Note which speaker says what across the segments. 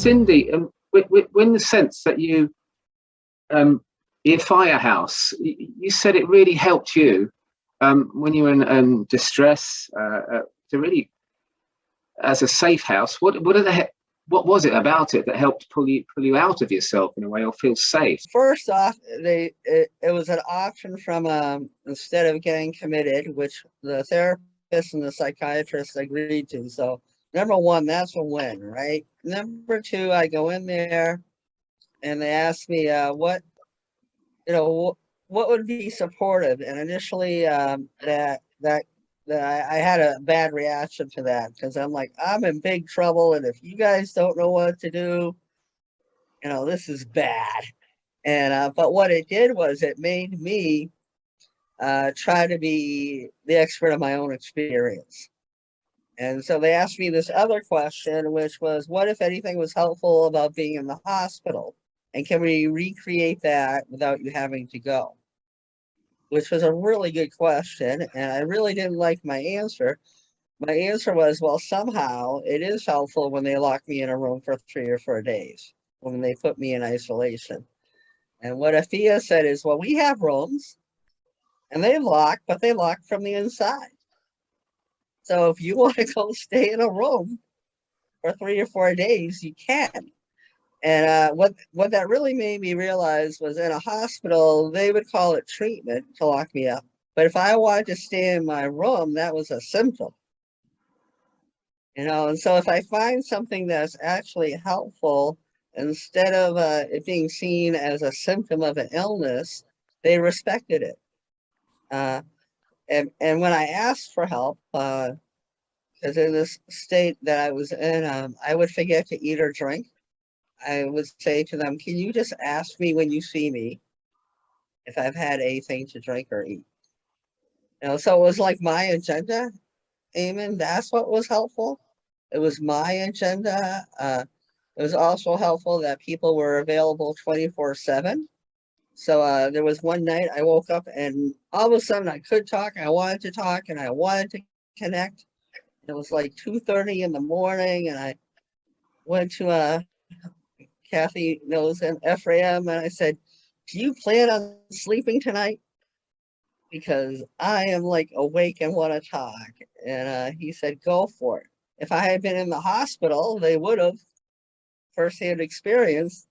Speaker 1: Cindy, when the sense that you, the Afiya House, you said it really helped you when you were in distress to really, as a safe house. What was it about it that helped pull you out of yourself in a way, or feel safe?
Speaker 2: First off, it was an option from instead of getting committed, which the therapist and the psychiatrist agreed to. So number one, that's a win, right? Number two, I go in there and they ask me what would be supportive, and initially that I had a bad reaction to that, because I'm like, I'm in big trouble, and if you guys don't know what to do, this is bad. And but what it did was it made me try to be the expert of my own experience. And so they asked me this other question, which was, what if anything was helpful about being in the hospital? And can we recreate that without you having to go? Which was a really good question. And I really didn't like my answer. My answer was, well, somehow it is helpful when they lock me in a room for 3 or 4 days, when they put me in isolation. And what Afiya said is, well, we have rooms and they lock, but they lock from the inside. So if you want to go stay in a room for 3 or 4 days, you can. And what that really made me realize was, in a hospital, they would call it treatment to lock me up. But if I wanted to stay in my room, that was a symptom. And so if I find something that's actually helpful, instead of it being seen as a symptom of an illness, they respected it. And when I asked for help, because in this state that I was in, I would forget to eat or drink. I would say to them, can you just ask me when you see me if I've had anything to drink or eat? So it was like my agenda, Eamonn. That's what was helpful. It was my agenda. It was also helpful that people were available 24/7. So there was one night I woke up and all of a sudden I could talk. I wanted to talk and I wanted to connect. It was like 2:30 in the morning, and I went to Kathy knows him, Ephraim, and I said, do you plan on sleeping tonight? Because I am like awake and want to talk. And he said, go for it. If I had been in the hospital, they would have, firsthand experience,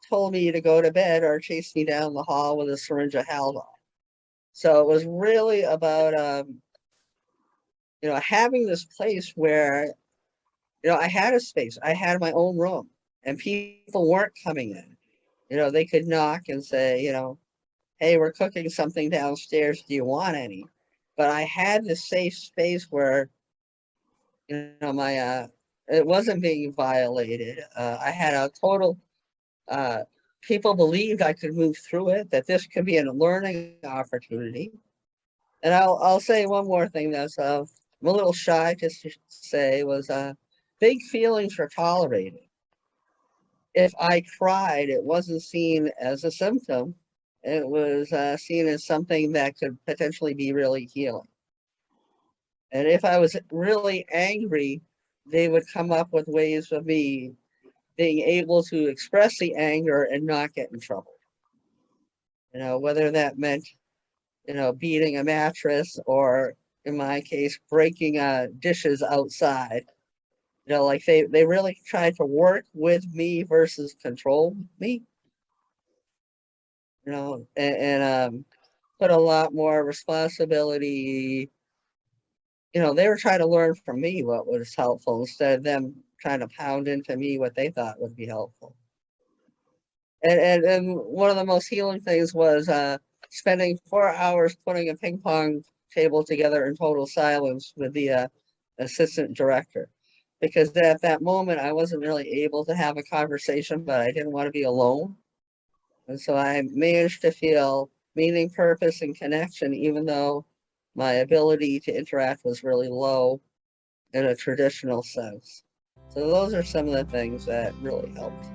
Speaker 2: told me to go to bed or chase me down the hall with a syringe of Haldol. So it was really about, having this place where, I had a space. I had my own room. And people weren't coming in. They could knock and say, hey, we're cooking something downstairs. Do you want any? But I had this safe space where, my it wasn't being violated. I had a total. People believed I could move through it. That this could be a learning opportunity. And I'll say one more thing that's I'm a little shy to say was big feelings are tolerated. If I cried, it wasn't seen as a symptom. It was seen as something that could potentially be really healing. And if I was really angry, they would come up with ways of me being able to express the anger and not get in trouble. Whether that meant, beating a mattress, or in my case, breaking dishes outside. Like they really tried to work with me versus control me, and put a lot more responsibility. They were trying to learn from me what was helpful instead of them trying to pound into me what they thought would be helpful. And one of the most healing things was spending 4 hours putting a ping pong table together in total silence with the assistant director. Because at that moment, I wasn't really able to have a conversation, but I didn't want to be alone. And so I managed to feel meaning, purpose, and connection, even though my ability to interact was really low in a traditional sense. So those are some of the things that really helped.